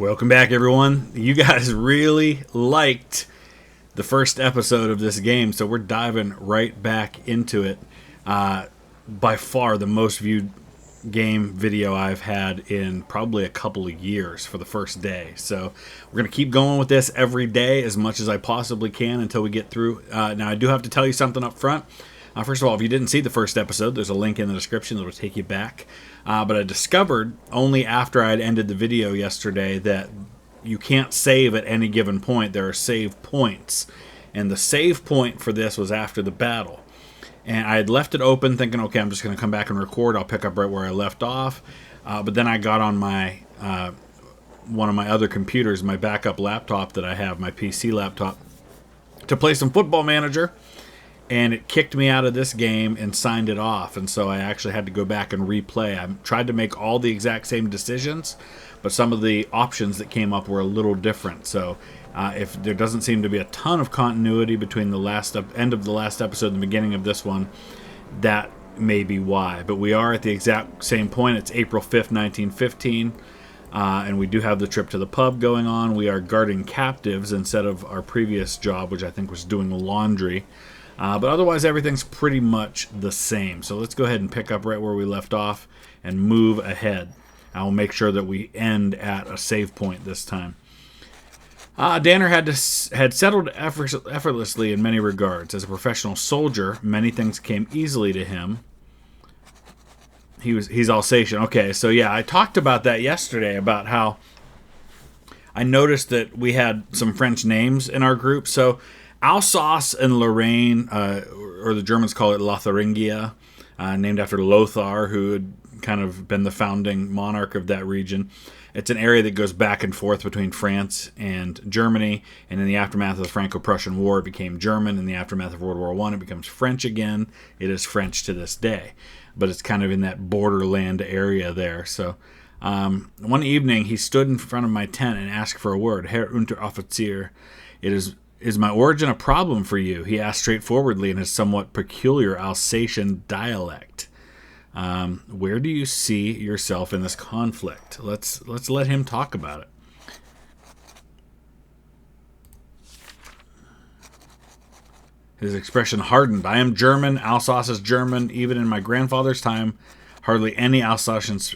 Welcome back, everyone. You guys really liked the first episode of this game, so we're diving right back into it. By far the most viewed game video I've had in probably a couple of years for the first day. So we're going to keep going with this every day as much as I possibly can until we get through. Now, I do have to tell you something up front. First of all, if you didn't see the first episode, there's a link in the description that will take you back. But I discovered only after I'd ended the video yesterday that you can't save at any given point. There are save points. And the save point for this was after the battle. And I had left it open thinking, okay, I'm just going to come back and record. I'll pick up right where I left off. But then I got on my one of my other computers, my backup laptop that I have, my PC laptop, to play some Football Manager. And it kicked me out of this game and signed it off. And so I actually had to go back and replay. I tried to make all the exact same decisions, but some of the options that came up were a little different. So if there doesn't seem to be a ton of continuity between the end of the last episode and the beginning of this one, that may be why. But we are at the exact same point. It's April 5th, 1915. And we do have the trip to the pub going on. We are guarding captives instead of our previous job, which I think was doing laundry. But otherwise, everything's pretty much the same. So let's go ahead and pick up right where we left off and move ahead. I will make sure that we end at a save point this time. Danner had settled effortlessly in many regards. As a professional soldier, many things came easily to him. He's Alsatian. Okay, so yeah, I talked about that yesterday, about how I noticed that we had some French names in our group. So Alsace and Lorraine, or the Germans call it Lotharingia, named after Lothar, who had kind of been the founding monarch of that region. It's an area that goes back and forth between France and Germany, and in the aftermath of the Franco-Prussian War, it became German. In the aftermath of World War I, it becomes French again. It is French to this day, but it's kind of in that borderland area there. So one evening, he stood in front of my tent and asked for a word. Herr Unteroffizier, Is my origin a problem for you? He asked straightforwardly in his somewhat peculiar Alsatian dialect. Where do you see yourself in this conflict? Let's let him talk about it. His expression hardened. I am German. Alsace is German. Even in my grandfather's time, hardly any Alsatians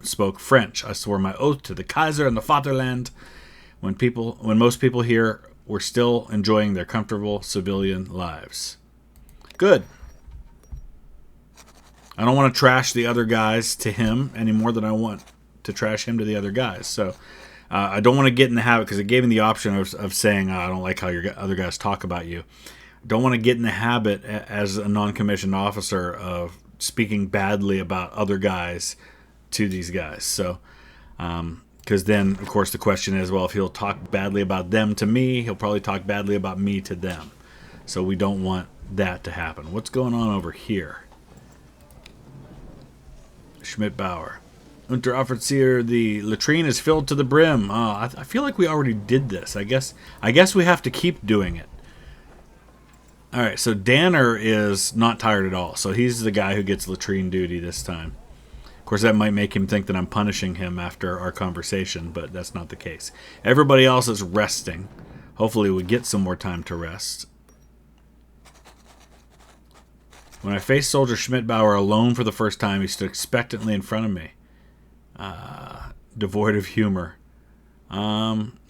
spoke French. I swore my oath to the Kaiser and the Vaterland. When most people here were still enjoying their comfortable civilian lives. Good. I don't want to trash the other guys to him any more than I want to trash him to the other guys. So I don't want to get in the habit, because it gave me the option of saying, I don't like how your other guys talk about you. Don't want to get in the habit as a non-commissioned officer of speaking badly about other guys to these guys. So, because then, of course, the question is, well, if he'll talk badly about them to me, he'll probably talk badly about me to them. So we don't want that to happen. What's going on over here? Schmidt-Bauer. Unteroffizier, the latrine is filled to the brim. I feel like we already did this. I guess we have to keep doing it. All right, so Danner is not tired at all. So he's the guy who gets latrine duty this time. Of course, that might make him think that I'm punishing him after our conversation, but that's not the case. Everybody else is resting. Hopefully we get some more time to rest. When I faced Soldier Schmidt-Bauer alone for the first time, he stood expectantly in front of me, devoid of humor.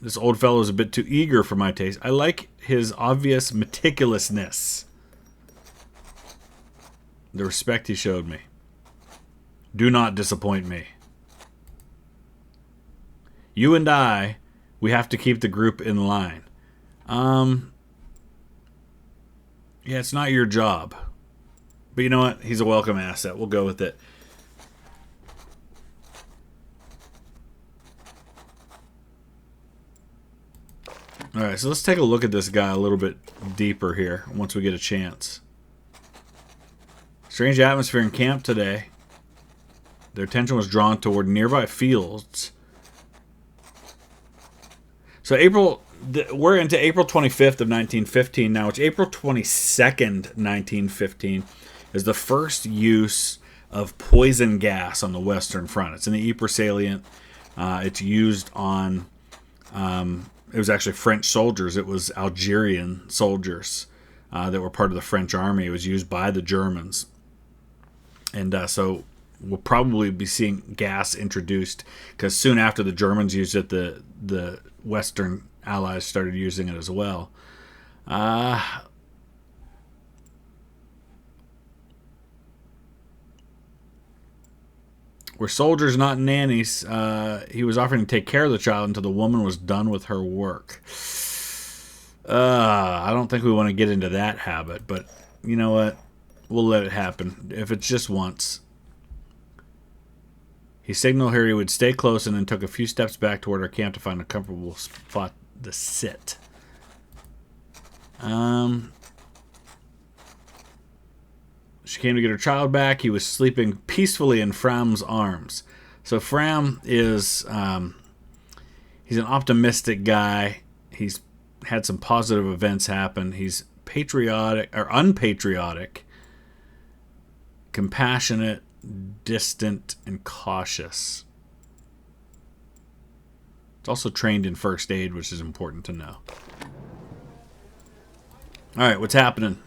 This old fellow is a bit too eager for my taste. I like his obvious meticulousness. The respect he showed me. Do not disappoint me. You and I, we have to keep the group in line. Yeah, it's not your job. But you know what? He's a welcome asset. We'll go with it. All right, so let's take a look at this guy a little bit deeper here once we get a chance. Strange atmosphere in camp today. Their attention was drawn toward nearby fields. So we're into April 25th of 1915 now. It's April 22nd, 1915, is the first use of poison gas on the Western Front. It's in the Ypres salient. It's used on, it was actually French soldiers. It was Algerian soldiers that were part of the French army. It was used by the Germans. And so we'll probably be seeing gas introduced, because soon after the Germans used it, the Western Allies started using it as well. We're soldiers, not nannies. He was offering to take care of the child until the woman was done with her work. I don't think we want to get into that habit, but you know what? We'll let it happen. If it's just once. He signaled her he would stay close and then took a few steps back toward our camp to find a comfortable spot to sit. She came to get her child back. He was sleeping peacefully in Fram's arms. So Fram is, he's an optimistic guy. He's had some positive events happen. He's patriotic, or unpatriotic, compassionate, distant, and cautious. It's also trained in first aid, which is important to know. All right, what's happening?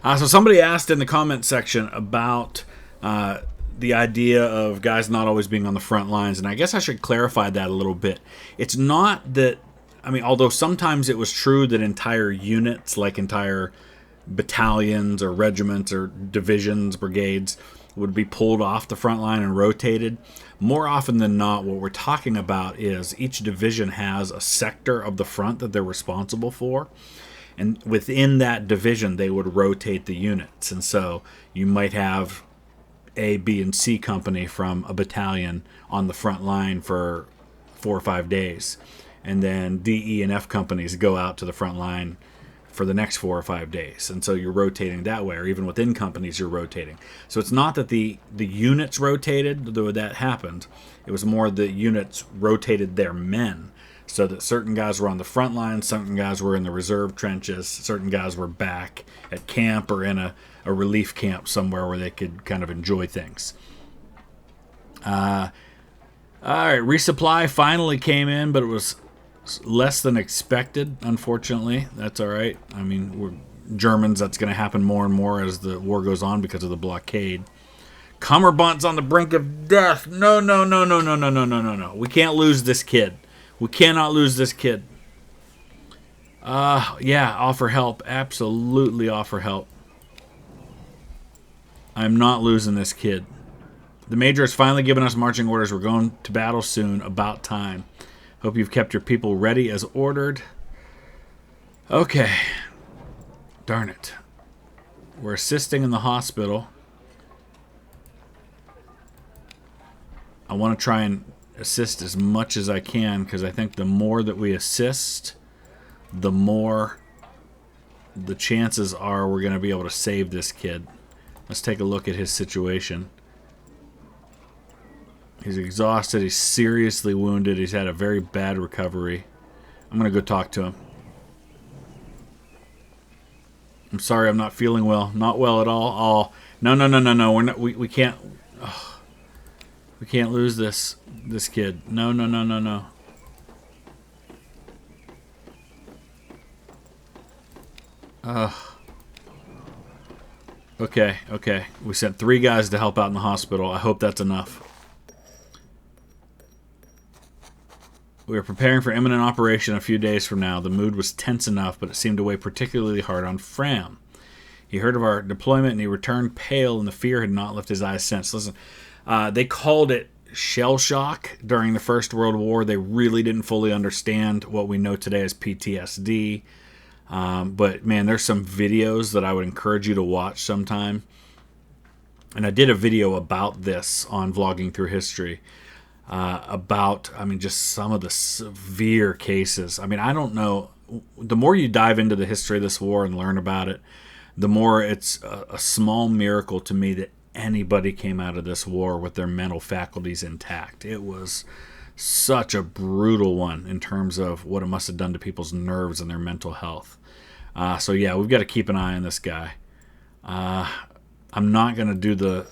So somebody asked in the comment section about the idea of guys not always being on the front lines, and I guess I should clarify that a little bit. It's not that, I mean, although sometimes it was true that entire units, like entire battalions or regiments or divisions, brigades, would be pulled off the front line and rotated. More often than not, what we're talking about is each division has a sector of the front that they're responsible for. And within that division, they would rotate the units. And so you might have A, B, and C company from a battalion on the front line for 4 or 5 days. And then D, E, and F companies go out to the front line for the next 4 or 5 days. And so you're rotating that way, or even within companies you're rotating. So it's not that the units rotated, though that happened. It was more the units rotated their men, so that certain guys were on the front line, certain guys were in the reserve trenches, certain guys were back at camp or in a relief camp somewhere where they could kind of enjoy things. All right, resupply finally came in, but it was less than expected, unfortunately. That's all right. I mean, we're Germans, that's going to happen more and more as the war goes on because of the blockade. Cummerbund's on the brink of death. No. We can't lose this kid. We cannot lose this kid. Yeah, offer help. Absolutely offer help. I'm not losing this kid. The Major has finally given us marching orders. We're going to battle soon. About time. Hope you've kept your people ready as ordered. Okay. Darn it. We're assisting in the hospital. I want to try and assist as much as I can, because I think the more that we assist, the more the chances are we're going to be able to save this kid. Let's take a look at his situation. He's exhausted. He's seriously wounded. He's had a very bad recovery. I'm going to go talk to him. I'm sorry, I'm not feeling well. Not well at all. Oh, no. We're not. We can't. Oh, we can't lose this kid. No. Okay. We sent 3 guys to help out in the hospital. I hope that's enough. We were preparing for imminent operation a few days from now. The mood was tense enough, but it seemed to weigh particularly hard on Fram. He heard of our deployment and he returned pale, and the fear had not left his eyes since. Listen, they called it shell shock during the First World War. They really didn't fully understand what we know today as PTSD. But man, there's some videos that I would encourage you to watch sometime. And I did a video about this on Vlogging Through History. Just some of the severe cases. I mean, I don't know. The more you dive into the history of this war and learn about it, the more it's a small miracle to me that anybody came out of this war with their mental faculties intact. It was such a brutal one in terms of what it must have done to people's nerves and their mental health. So yeah, we've got to keep an eye on this guy. I'm not going to do the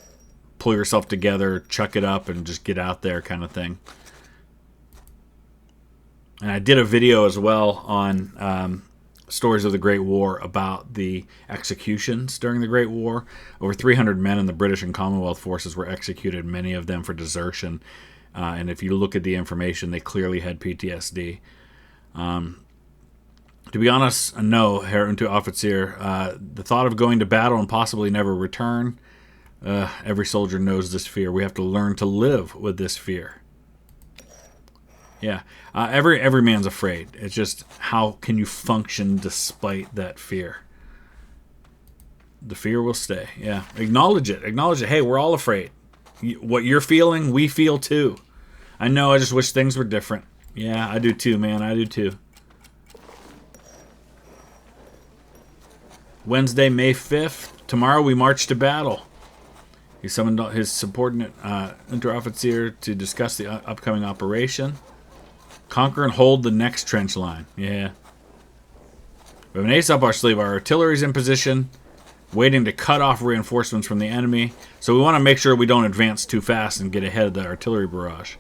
pull yourself together, chuck it up, and just get out there kind of thing. And I did a video as well on stories of the Great War about the executions during the Great War. Over 300 men in the British and Commonwealth forces were executed, many of them for desertion. And if you look at the information, they clearly had PTSD. To be honest, no, Herr Unteroffizier. The thought of going to battle and possibly never return, every soldier knows this fear. We have to learn to live with this fear. Yeah, every man's afraid. It's just how can you function despite that fear? The fear will stay. Yeah, acknowledge it. Acknowledge it. Hey, we're all afraid. What you're feeling, we feel too. I know. I just wish things were different. Yeah, I do too, man. I do too. Wednesday, May 5th. Tomorrow we march to battle. He summoned his subordinate Unteroffizier to discuss the upcoming operation. Conquer and hold the next trench line. Yeah. We have an ace up our sleeve. Our artillery's in position, waiting to cut off reinforcements from the enemy. So we want to make sure we don't advance too fast and get ahead of the artillery barrage.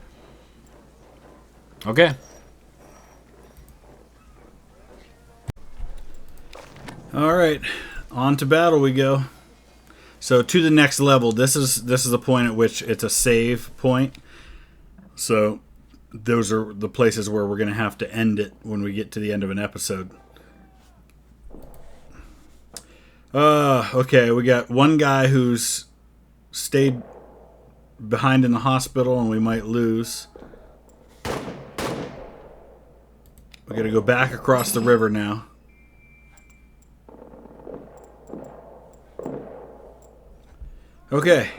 Okay. All right, on to battle we go. So to the next level. This is the point at which it's a save point. So those are the places where we're going to have to end it when we get to the end of an episode. Okay, we got one guy who's stayed behind in the hospital and we might lose. We got to go back across the river now. Okay.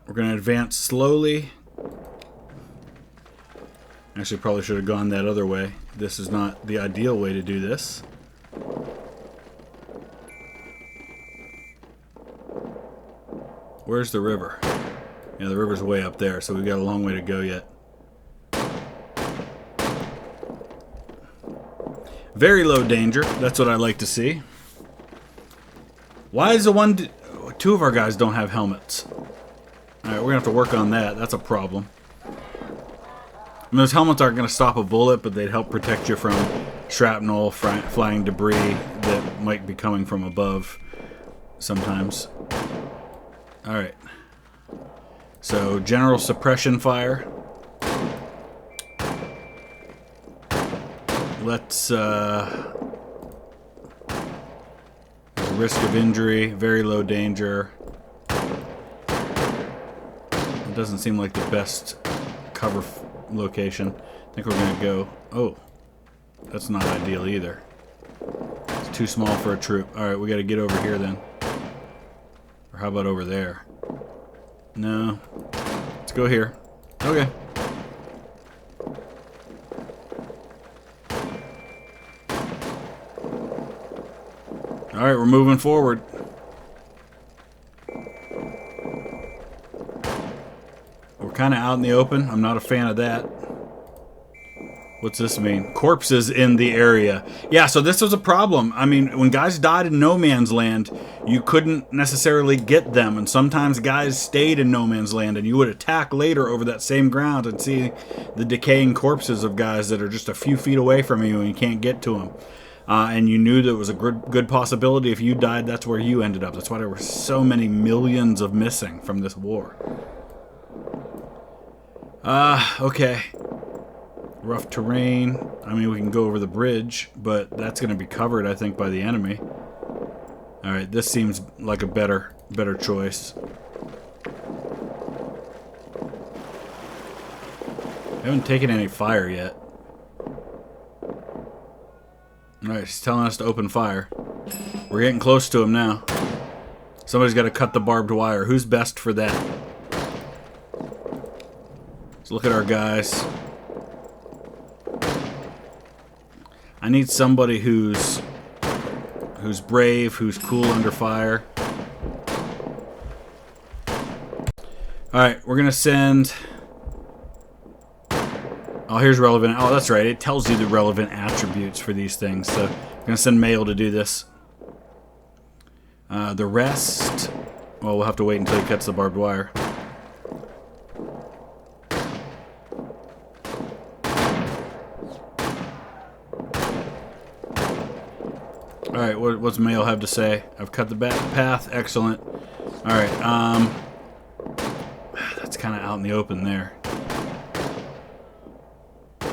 We're going to advance slowly. Actually, probably should have gone that other way. This is not the ideal way to do this. Where's the river? Yeah, the river's way up there, so we've got a long way to go yet. Very low danger. That's what I like to see. Why is the two of our guys don't have helmets? Alright, we're going to have to work on that. That's a problem. I mean, those helmets aren't going to stop a bullet, but they'd help protect you from shrapnel, flying debris that might be coming from above sometimes. Alright. So, general suppression fire. Let's, risk of injury, very low danger. It doesn't seem like the best cover location. I think we're going to go... Oh, that's not ideal either. It's too small for a troop. Alright, we got to get over here then. Or how about over there? No. Let's go here. Okay. Alright, we're moving forward. We're kind of out in the open. I'm not a fan of that. What's this mean? Corpses in the area. Yeah, so this was a problem. I mean, when guys died in no man's land, you couldn't necessarily get them. And sometimes guys stayed in no man's land, and you would attack later over that same ground and see the decaying corpses of guys that are just a few feet away from you and you can't get to them. And you knew there was a good possibility if you died, that's where you ended up. That's why there were so many millions of missing from this war. Okay. Rough terrain. I mean, we can go over the bridge, but that's going to be covered, I think, by the enemy. Alright, this seems like a better choice. I haven't taken any fire yet. Alright, he's telling us to open fire. We're getting close to him now. Somebody's got to cut the barbed wire. Who's best for that? Let's look at our guys. I need somebody who's brave, who's cool under fire. Alright, we're going to send... Oh, here's relevant. Oh, that's right. It tells you the relevant attributes for these things. So I'm going to send Mail to do this. The rest... Well, we'll have to wait until he cuts the barbed wire. Alright, what's Mail have to say? I've cut the path. Excellent. Alright, that's kind of out in the open there. I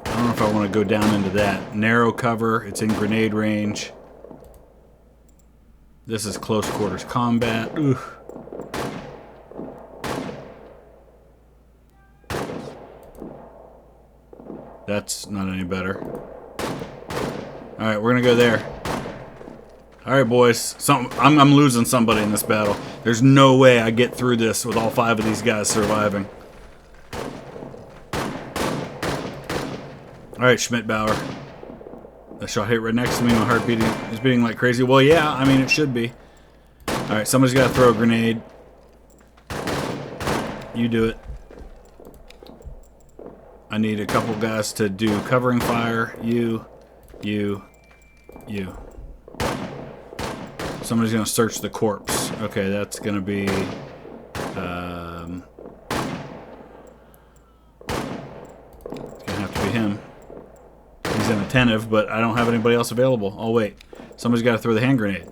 don't know if I want to go down into that. Narrow cover. It's in grenade range. This is close quarters combat. Ooh. That's not any better. Alright, we're gonna go there. Alright, boys. I'm losing somebody in this battle. There's no way I get through this with all 5 of these guys surviving. Alright, Schmidt-Bauer. That shot hit right next to me. My heart is beating like crazy. Well, yeah, I mean, it should be. Alright, somebody's got to throw a grenade. You do it. I need a couple guys to do covering fire. You. Somebody's going to search the corpse. Okay, that's going to be... it's going to have to be him. He's inattentive, but I don't have anybody else available. Oh, wait. Somebody's got to throw the hand grenade.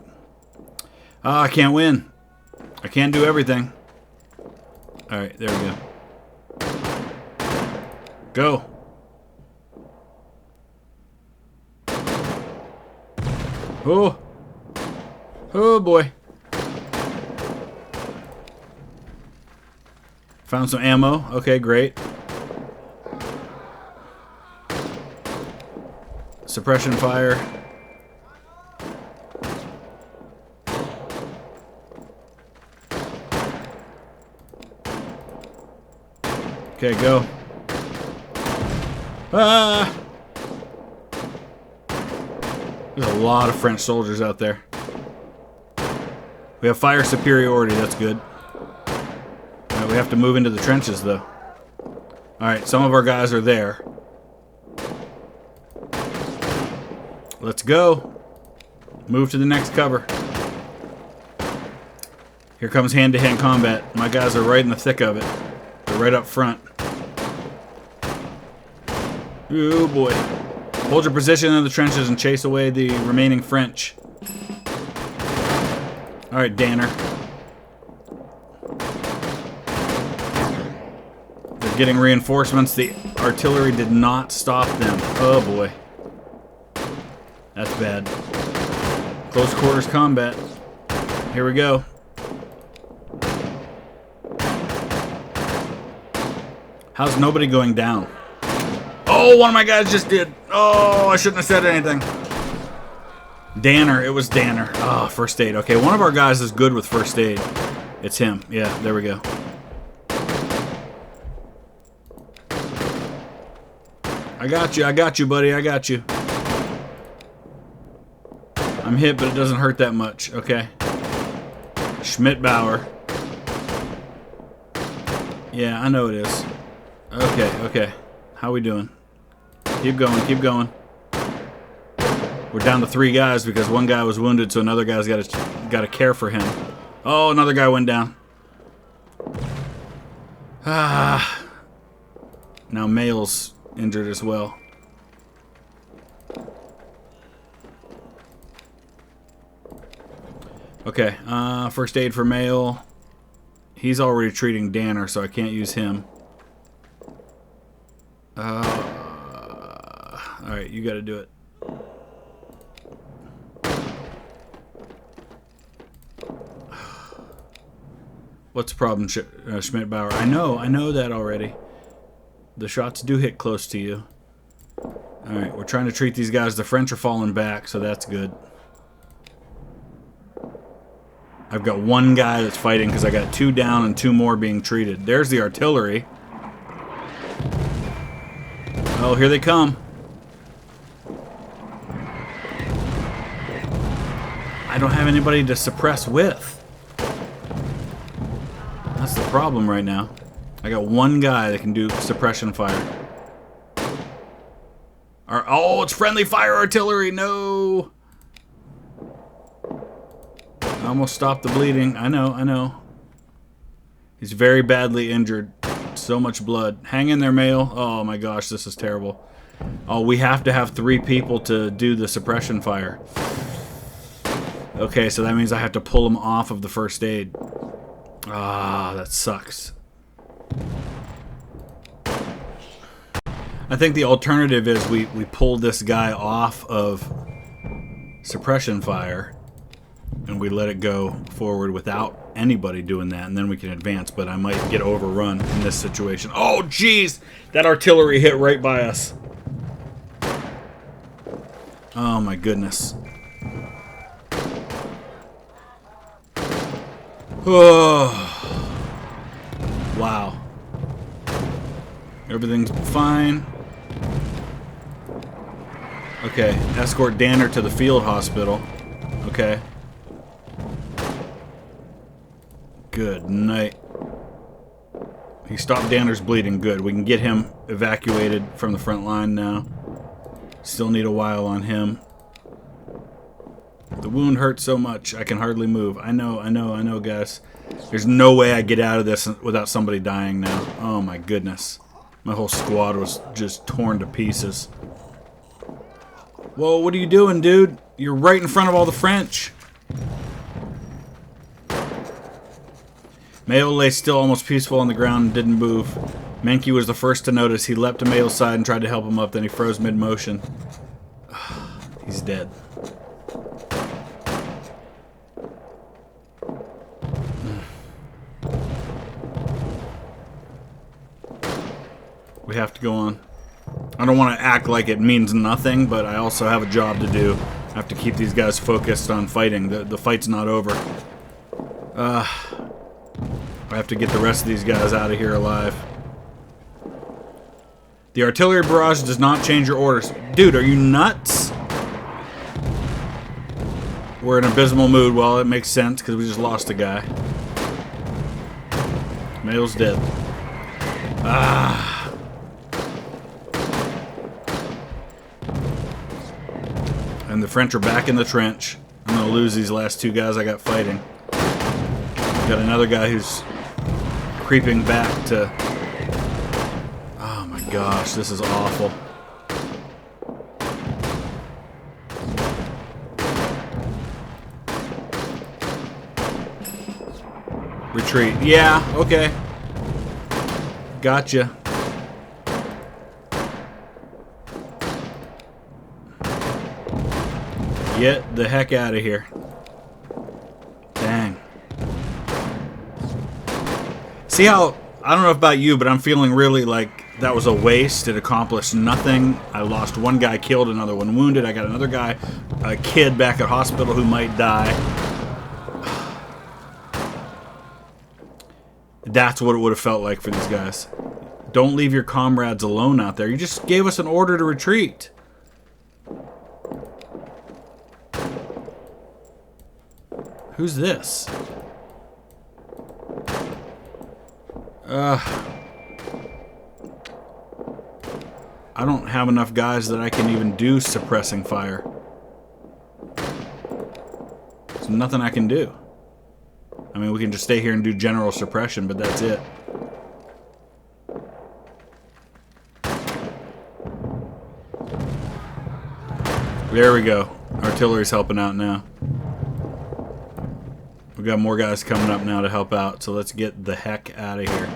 Oh, I can't win. I can't do everything. Alright, there we go. Go. Oh. Oh, boy. Found some ammo. Okay, great. Suppression fire. Okay, go. Ah! There's a lot of French soldiers out there. We have fire superiority, that's good. Alright, we have to move into the trenches, though. Alright, some of our guys are there. Let's go. Move to the next cover. Here comes hand-to-hand combat. My guys are right in the thick of it. They're right up front. Oh boy. Hold your position in the trenches and chase away the remaining French. Alright, Danner. They're getting reinforcements. The artillery did not stop them. Oh boy. That's bad. Close quarters combat. Here we go. How's nobody going down? Oh, one of my guys just did. Oh, I shouldn't have said anything. Danner. It was Danner. Oh, first aid. Okay, one of our guys is good with first aid. It's him. Yeah, there we go. I got you, buddy. I got you. I'm hit, but it doesn't hurt that much. Okay. Schmidt-Bauer. Yeah, I know it is. Okay. How we doing? Keep going. We're down to 3 guys because one guy was wounded, so another guy's got to care for him. Oh, another guy went down. Ah. Now Mail's injured as well. Okay, first aid for Mail. He's already treating Danner, so I can't use him. Alright, you gotta do it. What's the problem, Schmidt-Bauer? I know that already. The shots do hit close to you. Alright, we're trying to treat these guys. The French are falling back, so that's good. I've got 1 guy that's fighting because I got 2 down and 2 more being treated. There's the artillery. Oh, here they come. I don't have anybody to suppress with. That's the problem right now. I got 1 guy that can do suppression fire. Oh, it's friendly fire artillery. No. I almost stopped the bleeding. I know. He's very badly injured. So much blood. Hang in there, Mail. Oh my gosh, this is terrible. Oh, we have to have 3 people to do the suppression fire. Okay, so that means I have to pull him off of the first aid. Ah, that sucks. I think the alternative is we pull this guy off of suppression fire and we let it go forward without anybody doing that, and then we can advance, but I might get overrun in this situation. Oh, jeez! That artillery hit right by us. Oh, my goodness. Oh. Wow. Everything's fine. Okay, escort Danner to the field hospital. Okay. Good night. He stopped Danner's bleeding. Good. We can get him evacuated from the front line now. Still need a while on him. The wound hurts so much, I can hardly move. I know, guys. There's no way I get out of this without somebody dying now. Oh my goodness. My whole squad was just torn to pieces. Whoa, what are you doing, dude? You're right in front of all the French. Mayo lay still, almost peaceful on the ground and didn't move. Menke was the first to notice. He leapt to Mayo's side and tried to help him up, then he froze mid-motion. He's dead. We have to go on. I don't want to act like it means nothing, but I also have a job to do. I have to keep these guys focused on fighting. The fight's not over. I have to get the rest of these guys out of here alive. The artillery barrage does not change your orders. Dude, are you nuts? We're in abysmal mood. Well, it makes sense because we just lost a guy. Mayo's dead. And the French are back in the trench. I'm going to lose these last two guys I got fighting. Got another guy who's creeping back to... Oh my gosh, this is awful. Retreat. Yeah, okay. Gotcha. Get the heck out of here. Dang. See how, I don't know about you, but I'm feeling really like that was a waste. It accomplished nothing. I lost one guy killed, another one wounded. I got another guy, a kid back at hospital who might die. That's what it would have felt like for these guys. Don't leave your comrades alone out there. You just gave us an order to retreat. Who's this? I don't have enough guys that I can even do suppressing fire. There's nothing I can do. I mean, we can just stay here and do general suppression, but that's it. There we go. Artillery's helping out now. We've got more guys coming up now to help out, so let's get the heck out of here.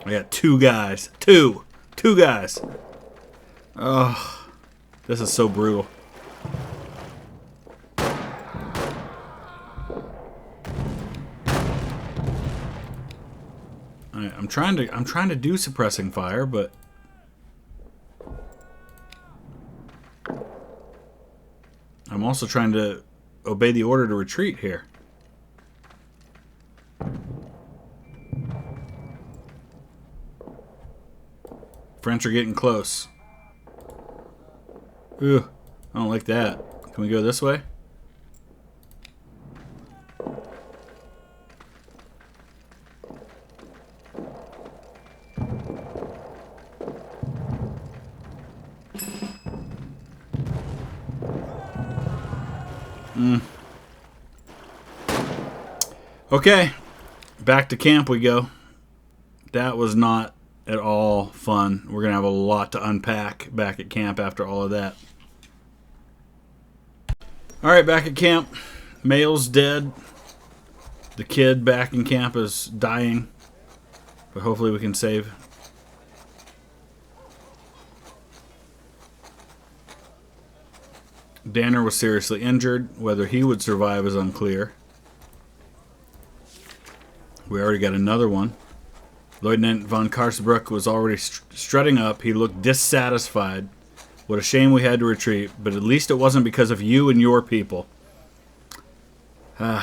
I got two guys. Two guys. Oh, this is so brutal. I'm trying to do suppressing fire, but I'm also trying to obey the order to retreat here. French are getting close. Ugh, I don't like that. Can we go this way? Okay, back to camp we go. That was not at all fun. We're going to have a lot to unpack back at camp after all of that. All right, back at camp. Male's dead. The kid back in camp is dying. But hopefully we can save. Danner was seriously injured. Whether he would survive is unclear. We already got another one. Lieutenant von Karsbruck was already strutting up. He looked dissatisfied. What a shame we had to retreat, but at least it wasn't because of you and your people. We're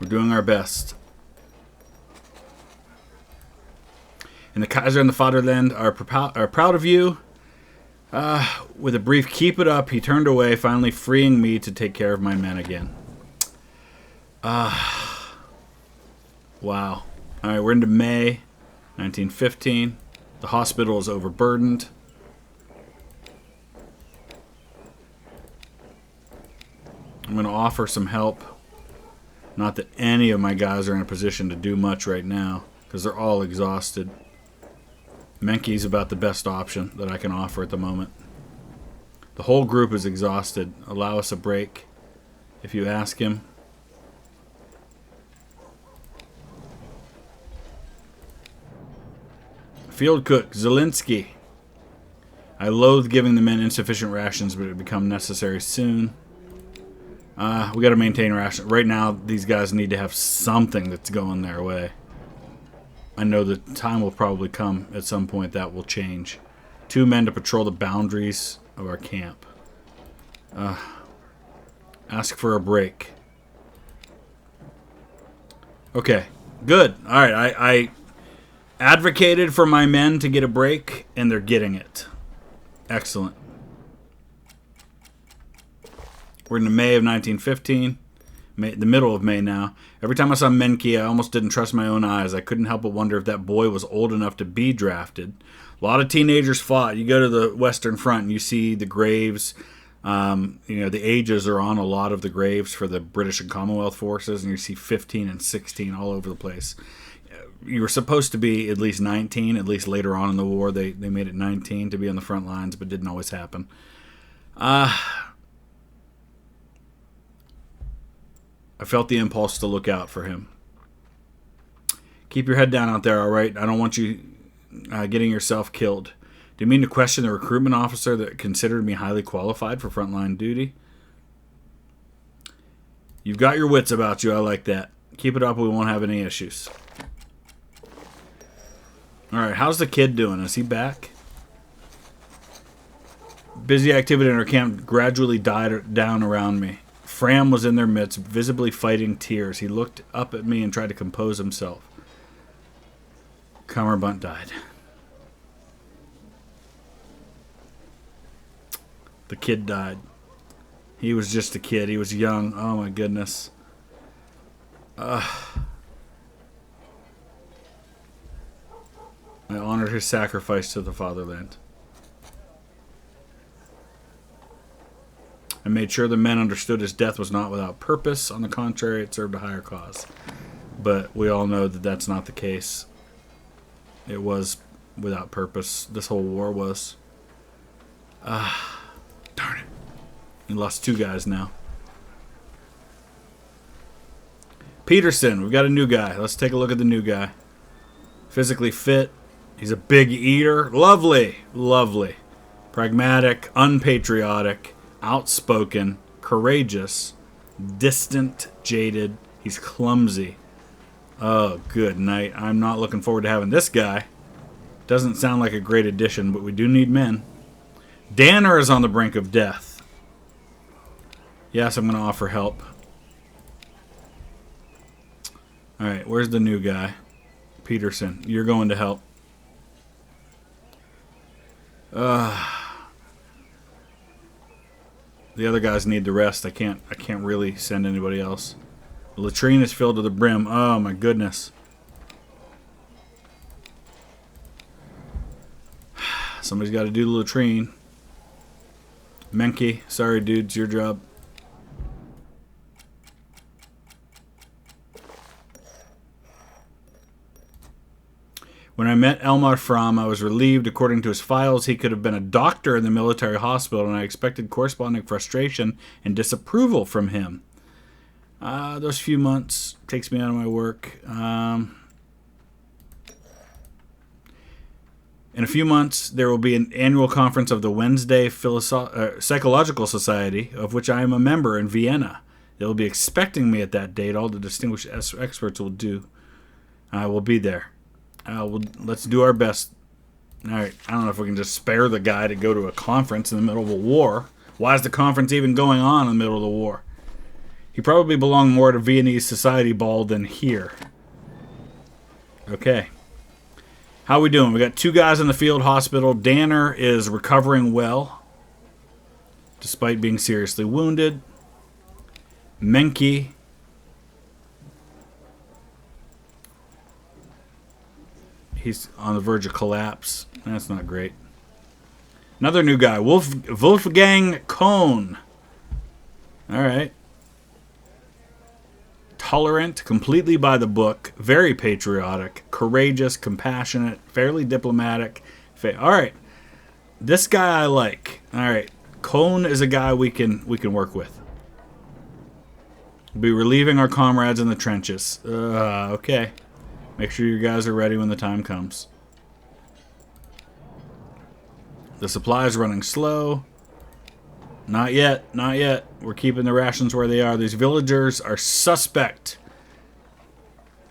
doing our best. And the Kaiser and the Fatherland are proud of you. With a brief keep it up, he turned away, finally freeing me to take care of my men again. Wow. Alright, we're into May 1915. The hospital is overburdened. I'm going to offer some help. Not that any of my guys are in a position to do much right now, because they're all exhausted. Menke's about the best option that I can offer at the moment. The whole group is exhausted. Allow us a break, if you ask him. Field cook, Zelensky. I loathe giving the men insufficient rations, but it will become necessary soon. We got to maintain rations. Right now, these guys need to have something that's going their way. I know the time will probably come at some point that will change. 2 men to patrol the boundaries of our camp. Ask for a break. Okay, good. All right, I advocated for my men to get a break, and they're getting it. Excellent. We're in the May of 1915. The middle of May now. Every time I saw Menke, I almost didn't trust my own eyes. I couldn't help but wonder if that boy was old enough to be drafted. A lot of teenagers fought. You go to the Western Front and you see the graves. The ages are on a lot of the graves for the British and Commonwealth forces, and you see 15 and 16 all over the place. You were supposed to be at least 19, at least later on in the war. They made it 19 to be on the front lines, but didn't always happen. I felt the impulse to look out for him. Keep your head down out there, all right? I don't want you getting yourself killed. Do you mean to question the recruitment officer that considered me highly qualified for frontline duty? You've got your wits about you. I like that. Keep it up. We won't have any issues. All right, how's the kid doing? Is he back? Busy activity in our camp gradually died down around me. Fram was in their midst, visibly fighting tears. He looked up at me and tried to compose himself. Kammerbunt died. The kid died. He was just a kid. He was young. Oh my goodness. I honored his sacrifice to the fatherland. I made sure the men understood his death was not without purpose. On the contrary, it served a higher cause. But we all know that that's not the case. It was without purpose. This whole war was. Darn it. We lost 2 guys now. Peterson, we've got a new guy. Let's take a look at the new guy. Physically fit. He's a big eater. Lovely. Lovely. Pragmatic. Unpatriotic. Outspoken, courageous, distant, jaded. He's clumsy. Oh, good night. I'm not looking forward to having this guy. Doesn't sound like a great addition, but we do need men. Danner is on the brink of death. Yes, I'm going to offer help. All right, where's the new guy? Peterson, you're going to help. The other guys need to rest. I can't really send anybody else. The latrine is filled to the brim. Oh my goodness. Somebody's got to do the latrine. Menke, sorry dude, it's your job. When I met Elmar Fromm, I was relieved. According to his files, he could have been a doctor in the military hospital, and I expected corresponding frustration and disapproval from him. Those few months takes me out of my work. In a few months, there will be an annual conference of the Wednesday Psychological Society, of which I am a member in Vienna. They will be expecting me at that date. All the distinguished experts will be there. Let's do our best. All right, I don't know if we can just spare the guy to go to a conference in the middle of a war. Why is the conference even going on in the middle of the war? He probably belonged more at a Viennese society ball than here. Okay. How we doing? We got 2 guys in the field hospital. Danner is recovering well, despite being seriously wounded. Menke he's on the verge of collapse. That's not great. Another new guy, Wolfgang Kohn. All right. Tolerant, completely by the book, very patriotic, courageous, compassionate, fairly diplomatic. All right. This guy I like. All right. Kohn is a guy we can work with. We'll be relieving our comrades in the trenches. Okay. Make sure you guys are ready when the time comes. The supply's running slow. Not yet. Not yet. We're keeping the rations where they are. These villagers are suspect.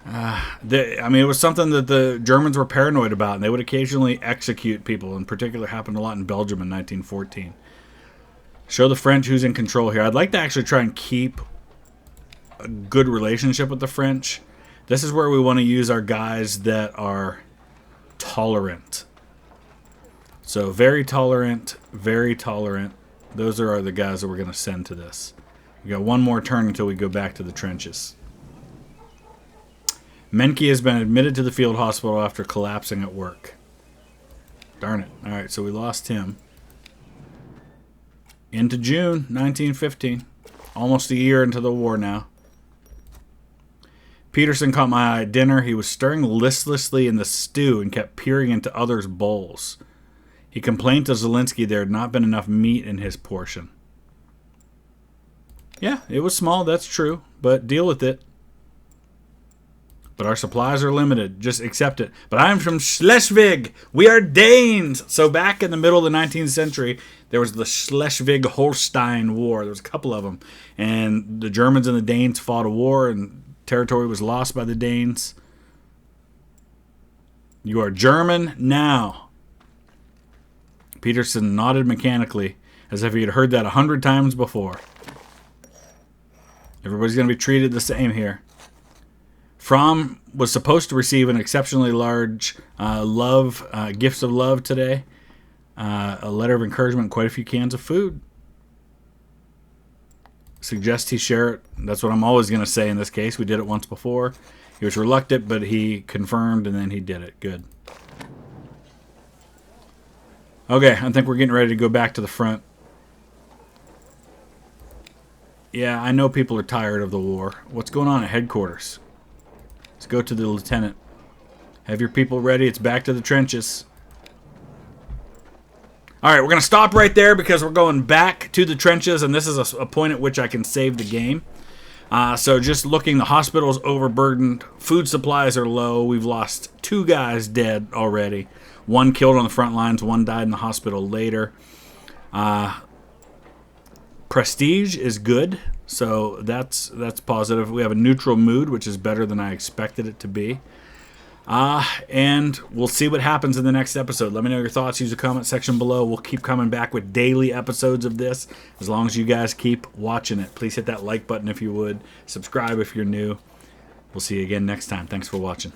It was something that the Germans were paranoid about, and they would occasionally execute people. In particular, happened a lot in Belgium in 1914. Show the French who's in control here. I'd like to actually try and keep a good relationship with the French. This is where we want to use our guys that are tolerant. So very tolerant, very tolerant. Those are the guys that we're going to send to this. We got one more turn until we go back to the trenches. Menke has been admitted to the field hospital after collapsing at work. Darn it. All right, so we lost him. Into June 1915. Almost a year into the war now. Peterson caught my eye at dinner. He was stirring listlessly in the stew and kept peering into others' bowls. He complained to Zelensky there had not been enough meat in his portion. Yeah, it was small, that's true, but deal with it. But our supplies are limited. Just accept it. But I'm from Schleswig. We are Danes. So back in the middle of the 19th century, there was the Schleswig-Holstein War. There was a couple of them. And the Germans and the Danes fought a war, and territory was lost by the Danes. You are German now. Peterson nodded mechanically, as if he had heard that 100 times before. Everybody's going to be treated the same here. Fromm was supposed to receive an exceptionally large gifts of love today. A letter of encouragement, quite a few cans of food. Suggest he share it. That's what I'm always going to say in this case. We did it once before. He was reluctant, but he confirmed, and then he did it. Good. Okay, I think we're getting ready to go back to the front. Yeah, I know people are tired of the war. What's going on at headquarters? Let's go to the lieutenant. Have your people ready. It's back to the trenches. All right, we're going to stop right there because we're going back to the trenches, and this is a point at which I can save the game. So just looking, the hospital's overburdened. Food supplies are low. We've lost 2 guys dead already. 1 killed on the front lines. 1 died in the hospital later. Prestige is good, so that's positive. We have a neutral mood, which is better than I expected it to be. And we'll see what happens in the next episode. Let me know your thoughts. Use the comment section below. We'll keep coming back with daily episodes of this as long as you guys keep watching it. Please hit that like button if you would. Subscribe if you're new. We'll see you again next time. Thanks for watching.